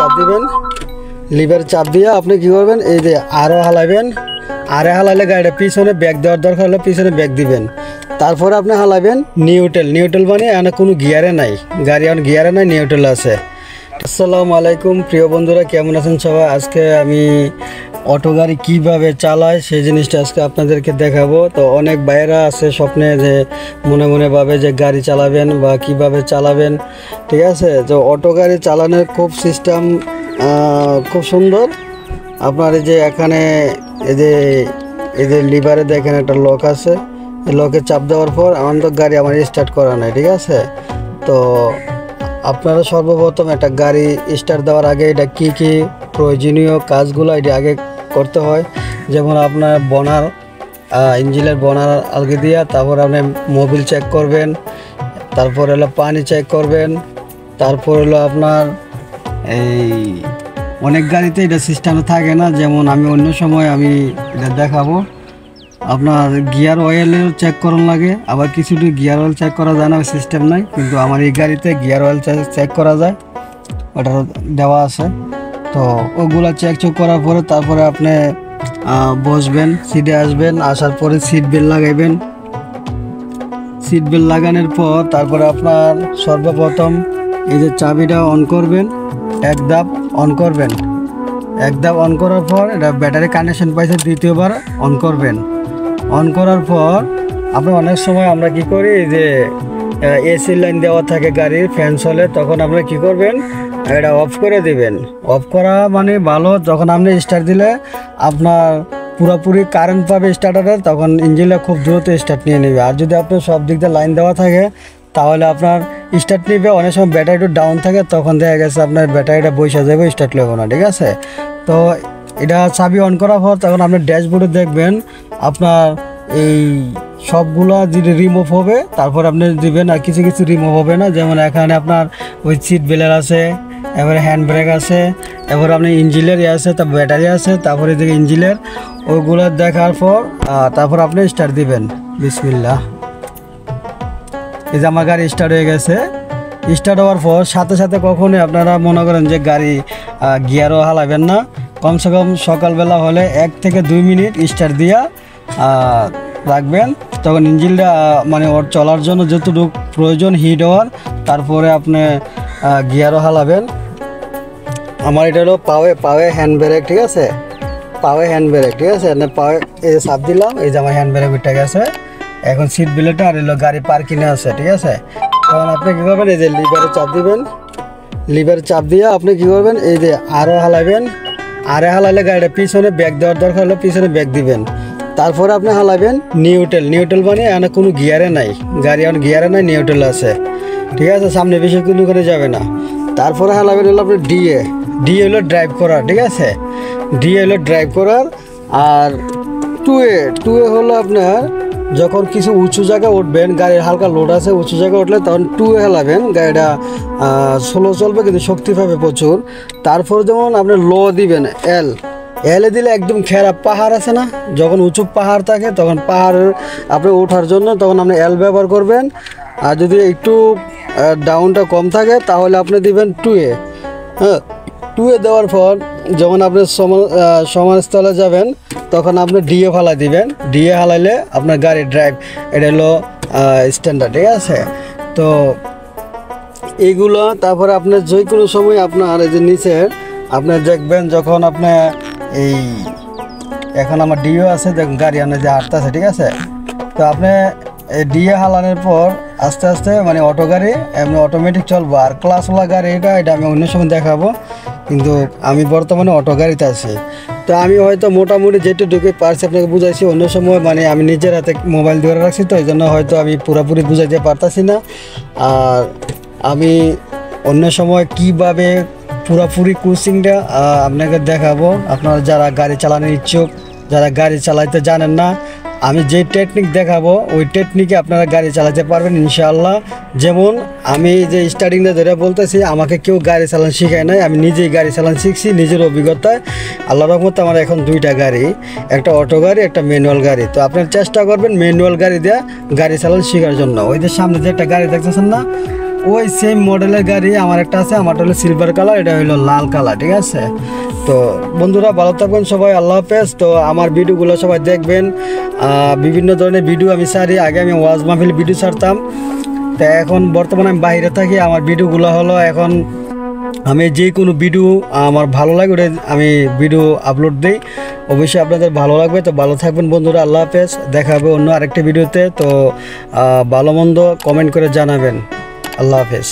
চাপ দিবেন। লিভারে চাপ দিয়ে আপনি কী করবেন, এই যে আরও হালাবেন। আরে হালাইলে গাড়িটা পিছনে ব্যাগ দেওয়ার দরকার হলে পিছনে ব্যাগ দিবেন। তারপরে আপনি হালাবেন নিউট্রাল। নিউট্রাল মানে এখানে কোনো গিয়ারে নাই, গাড়ি এখন গিয়ারে নাই, নিউট্রাল আছে। আসসালামু আলাইকুম প্রিয় বন্ধুরা, কেমন আছেন সবাই? আজকে আমি অটো গাড়ি কীভাবে চালায় সেই জিনিসটা আজকে আপনাদেরকে দেখাবো। তো অনেক বাইরা আছে স্বপ্নে যে মনে মনে ভাবে যে গাড়ি চালাবেন বা কিভাবে চালাবেন, ঠিক আছে? তো অটো গাড়ি চালানোর খুব সিস্টেম খুব সুন্দর। আপনার এই যে এখানে এই যে লিভারে দেখেন একটা লক আছে, এই লকে চাপ দেওয়ার পর আমাদের গাড়ি আমার স্টার্ট করা নাই, ঠিক আছে? তো আপনারা সর্বপ্রথম একটা গাড়ি স্টার্ট দেওয়ার আগে এটা কী কী প্রয়োজনীয় কাজগুলো এটা আগে করতে হয়। যেমন আপনার বনার ইঞ্জিনের বনার আলগে দিয়া, তারপর আপনি মোবিল চেক করবেন, তারপর হলো পানি চেক করবেন, তারপর হলো আপনার এই অনেক গাড়িতে এটা সিস্টেম থাকে না। যেমন আমি অন্য সময় আমি এটা দেখাবো, আপনার গিয়ার অয়েলের চেক করার লাগে, আবার কিছুটি গিয়ার অয়েল চেক করা যায় না, সিস্টেম নাই। কিন্তু আমার এই গাড়িতে গিয়ার অয়েল চেক করা যায়, ওটা দেওয়া আছে। তো ওগুলা চেক করার পরে তারপরে আপনি বসবেন, সিটে আসবেন, আসার পরে সিট বেল্ট লাগাইবেন। সিট বেল্ট লাগানোর পর তারপরে আপনার সর্বপ্রথম এই যে চাবিটা অন করবেন, এক ধাপ অন করবেন। এক ধাপ অন করার পর এটা ব্যাটারি কানেকশন পাইছে, দ্বিতীয়বার অন করবেন। অন করার পর আপনি অনেক সময় আমরা কি করি যে এসি লাইন দেওয়া থাকে গাড়ির, ফ্যান চলে, তখন আপনারা কি করবেন, এটা অফ করে দিবেন। অফ করা মানে ভালো, যখন আপনি স্টার্ট দিলে আপনার পুরোপুরি কারেন্ট পাবে স্টার্টারে, তখন ইঞ্জিনটা খুব দ্রুত স্টার্ট নিয়ে নেবে। আর যদি আপনার সব দিক দিয়ে লাইন দেওয়া থাকে তাহলে আপনার স্টার্ট নিবে। অনেক সময় ব্যাটারি একটু ডাউন থাকে, তখন দেখা গেছে আপনার ব্যাটারিটা বসে যাবে, স্টার্ট নেবে না, ঠিক আছে? তো এটা চাবি অন করার পর তখন আপনি ড্যাশবোর্ডে দেখবেন আপনার এই সবগুলো যদি রিমুভ হবে তারপর আপনি দিবেন, আর কিছু কিছু রিমুভ হবে না। যেমন এখানে আপনার ওই সিট বেল্ট আছে, এবারে হ্যান্ড ব্রেক আছে, এবার আপনি ইঞ্জিনের আছে, তারপর ব্যাটারি আছে, তারপরে এদিকে ইঞ্জিনের ওইগুলো দেখার পর তারপর আপনি স্টার্ট দিবেন। বিসমিল্লাহ। এই যে আমার গাড়ি স্টার্ট হয়ে গেছে। স্টার্ট হওয়ার পর সাথে সাথে কখনোই আপনারা মনে করেন যে গাড়ি গিয়ারও হালাবেন না। কমসে কম সকালবেলা হলে 1 থেকে 2 মিনিট স্টার্ট দিয়া রাখবেন, তখন ইঞ্জিনটা মানে ওর চলার জন্য যতটুকু প্রয়োজন হিট হওয়ার, তারপরে আপনি গিয়ারও হালাবেন। আমার এটা হলো পাওয়ে হ্যান্ড ব্রেক, ঠিক আছে? পাওয়ে হ্যান্ড ব্রেক, ঠিক আছে? পাওয়ে এই যে চাপ দিলাম, এই যে আমার হ্যান্ড ব্রেক উঠে গেছে। এখন সিট বেল্টটা আর এলো গাড়ি পার্কিংয়ে আছে, ঠিক আছে? তখন আপনি কী করবেন, এই যে লিভারে চাপ দিবেন। লিভারে চাপ দিয়ে আপনি কী করবেন, এই যে আরও হালাবেন। আরে হালাইলে গাড়িটা পিছনে ব্যাগ দেওয়ার দরকার হলে পিছনে ব্যাগ দিবেন। তারপরে আপনি হালাবেন নিউট্রাল। নিউট্রাল মানে এখানে কোনো গিয়ারে নাই, গাড়ি এখন গিয়ারে নাই, নিউট্রাল আছে, ঠিক আছে? সামনে বেশি কোনো করে যাবে না। তারপরে হালাবেন হলো আপনি ডিএ হলো ড্রাইভ করার, ঠিক আছে? ডিএ হলো ড্রাইভ করার। আর টুয়ে হলো আপনার যখন কিছু উঁচু জায়গায় উঠবেন, গাড়ির হালকা লোড আছে, উঁচু জায়গায় উঠলে তখন টুয়ে হেলাবেন, গাড়িটা স্লো চলবে কিন্তু শক্তি পাবে প্রচুর। তারপর যেমন আপনি লো দিবেন, এলে দিলে একদম খেরা পাহাড় আছে না, যখন উঁচু পাহাড় থাকে তখন পাহাড় আপনি ওঠার জন্য তখন আপনি এল ব্যবহার করবেন। আর যদি একটু ডাউনটা কম থাকে তাহলে আপনি দিবেন টুয়ে। হ্যাঁ, টুয়ে দেওয়ার পর যখন আপনি সমানস্থলে যাবেন তখন আপনি ডিএ ফালাই দিবেন। ডিএ হালাইলে আপনার গাড়ির ড্রাইভ, এটা হলো স্ট্যান্ডার্ড, ঠিক আছে? তো এইগুলো তারপরে আপনার যে কোনো সময় আপনার এই যে নিচে আপনার দেখবেন, যখন আপনার এই এখন আমার ডিও আছে, দেখুন গাড়ি আপনার যে হাঁটতে আছে, ঠিক আছে? তো আপনি এই ডিএ হালানোর পর আস্তে আস্তে মানে অটো গাড়ি এমনি অটোমেটিক চলবো। আর ক্লাসওয়ালা গাড়ি এটা আমি অন্য সময় দেখাবো, কিন্তু আমি বর্তমানে অটো গাড়িতে আছি। তো আমি হয়তো মোটামুটি যেটুকু পারছি আপনাকে বুঝাইছি। অন্য সময় মানে আমি নিজের হাতে মোবাইল ধরে রাখছি, তো এই জন্য হয়তো আমি পুরোপুরি বুঝাইতে পারতাছি না। আর আমি অন্য সময় কিভাবে পুরোপুরি কোচিংটা আপনাকে দেখাবো। আপনারা যারা গাড়ি চালানোর ইচ্ছুক, যারা গাড়ি চালাইতে জানেন না, আমি যে টেকনিক দেখাবো ওই টেকনিকে আপনারা গাড়ি চালাতে পারবেন ইনশাআল্লাহ। যেমন আমি যে স্টার্টিংটা ধরে বলতেছি, আমাকে কেউ গাড়ি চালানো শেখায় নাই, আমি নিজেই গাড়ি চালানো শিখছি নিজের অভিজ্ঞতায়। আল্লাহর রহমতে আমার এখন 2টা গাড়ি, একটা অটো গাড়ি, একটা ম্যানুয়াল গাড়ি। তো আপনারা চেষ্টা করবেন ম্যানুয়াল গাড়ি দিয়ে গাড়ি চালানো শেখার জন্য। ওই যে সামনে যে একটা গাড়ি দেখতেছেন না, ওই সেম মডেলের গাড়ি আমার একটা আছে, আমারটা হলো সিলভার কালার, এটা হলো লাল কালার, ঠিক আছে। তো বন্ধুরা ভালো থাকবেন সবাই, আল্লাহ হাফেজ। তো আমার ভিডিওগুলো সবাই দেখবেন, বিভিন্ন ধরনের ভিডিও আমি ছাড়ি। আগে আমি ওয়াজ মাহফিল ভিডিও ছাড়তাম, তো এখন বর্তমানে আমি বাইরে থাকি। আমার ভিডিওগুলো হলো এখন আমি যে কোনো ভিডিও আমার ভালো লাগে ওটা আমি ভিডিও আপলোড দিই, অবশ্যই আপনাদের ভালো লাগবে। তো ভালো থাকবেন বন্ধুরা, আল্লাহ হাফেজ। দেখা হবে অন্য আরেকটা ভিডিওতে। তো ভালো মন্দ কমেন্ট করে জানাবেন। আল্লাহ হাফেজ।